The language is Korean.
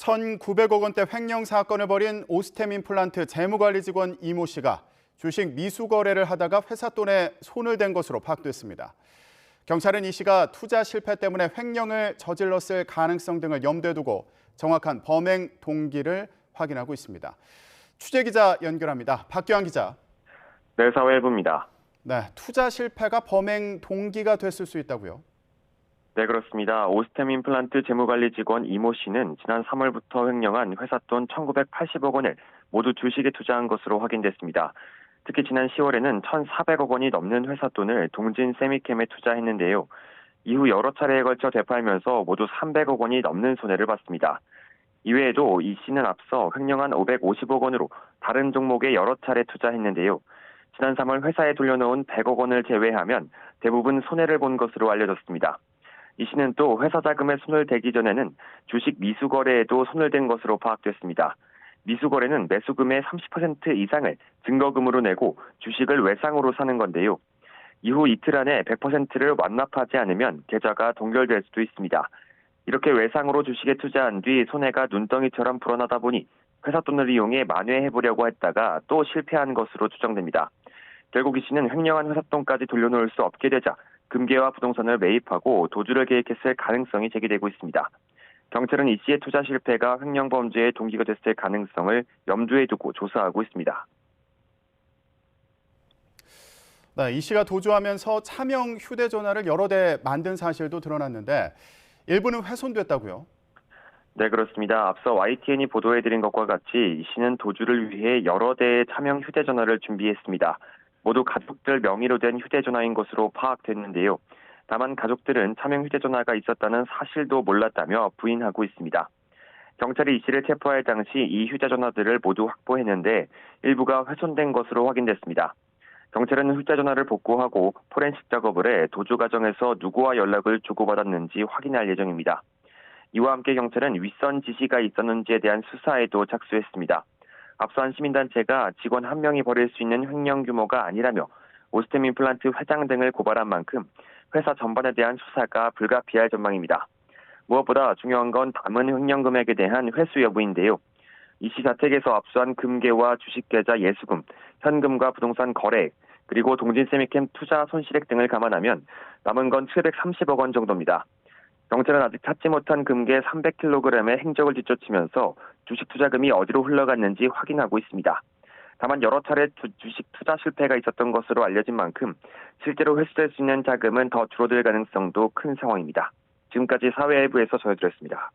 1,900억 원대 횡령 사건을 벌인 오스템 임플란트 재무관리 직원 이모 씨가 주식 미수 거래를 하다가 회사 돈에 손을 댄 것으로 파악됐습니다. 경찰은 이 씨가 투자 실패 때문에 횡령을 저질렀을 가능성 등을 염두에 두고 정확한 범행 동기를 확인하고 있습니다. 취재 기자 연결합니다. 박규환 기자. 네, 사회부입니다. 네, 투자 실패가 범행 동기가 됐을 수 있다고요? 네, 그렇습니다. 오스템 임플란트 재무관리 직원 이모 씨는 지난 3월부터 횡령한 회사 돈 1,980억 원을 모두 주식에 투자한 것으로 확인됐습니다. 특히 지난 10월에는 1,400억 원이 넘는 회사 돈을 동진 세미캠에 투자했는데요. 이후 여러 차례에 걸쳐 되팔면서 모두 300억 원이 넘는 손해를 봤습니다. 이외에도 이 씨는 앞서 횡령한 550억 원으로 다른 종목에 여러 차례 투자했는데요. 지난 3월 회사에 돌려놓은 100억 원을 제외하면 대부분 손해를 본 것으로 알려졌습니다. 이 씨는 또 회사 자금에 손을 대기 전에는 주식 미수 거래에도 손을 댄 것으로 파악됐습니다. 미수 거래는 매수금의 30% 이상을 증거금으로 내고 주식을 외상으로 사는 건데요. 이후 이틀 안에 100%를 완납하지 않으면 계좌가 동결될 수도 있습니다. 이렇게 외상으로 주식에 투자한 뒤 손해가 눈덩이처럼 불어나다 보니 회사 돈을 이용해 만회해보려고 했다가 또 실패한 것으로 추정됩니다. 결국 이 씨는 횡령한 회사 돈까지 돌려놓을 수 없게 되자 금괴와 부동산을 매입하고 도주를 계획했을 가능성이 제기되고 있습니다. 경찰은 이 씨의 투자 실패가 횡령 범죄의 동기가 됐을 가능성을 염두에 두고 조사하고 있습니다. 네, 이 씨가 도주하면서 차명 휴대전화를 여러 대 만든 사실도 드러났는데 일부는 훼손됐다고요? 네, 그렇습니다. 앞서 YTN이 보도해드린 것과 같이 이 씨는 도주를 위해 여러 대의 차명 휴대전화를 준비했습니다. 모두 가족들 명의로 된 휴대전화인 것으로 파악됐는데요. 다만 가족들은 차명 휴대전화가 있었다는 사실도 몰랐다며 부인하고 있습니다. 경찰이 이 씨를 체포할 당시 이 휴대전화들을 모두 확보했는데 일부가 훼손된 것으로 확인됐습니다. 경찰은 휴대전화를 복구하고 포렌식 작업을 해 도주 과정에서 누구와 연락을 주고받았는지 확인할 예정입니다. 이와 함께 경찰은 윗선 지시가 있었는지에 대한 수사에도 착수했습니다. 앞서 한 시민단체가 직원 한 명이 벌일 수 있는 횡령 규모가 아니라며 오스템 임플란트 회장 등을 고발한 만큼 회사 전반에 대한 수사가 불가피할 전망입니다. 무엇보다 중요한 건 담은 횡령 금액에 대한 회수 여부인데요. 이 씨 자택에서 압수한 금괴와 주식계좌 예수금, 현금과 부동산 거래액, 그리고 동진 세미캠 투자 손실액 등을 감안하면 남은 건 730억 원 정도입니다. 경찰은 아직 찾지 못한 금괴 300kg의 행적을 뒤쫓으면서 주식 투자금이 어디로 흘러갔는지 확인하고 있습니다. 다만 여러 차례 주식 투자 실패가 있었던 것으로 알려진 만큼 실제로 회수될 수 있는 자금은 더 줄어들 가능성도 큰 상황입니다. 지금까지 사회일부에서 전해드렸습니다.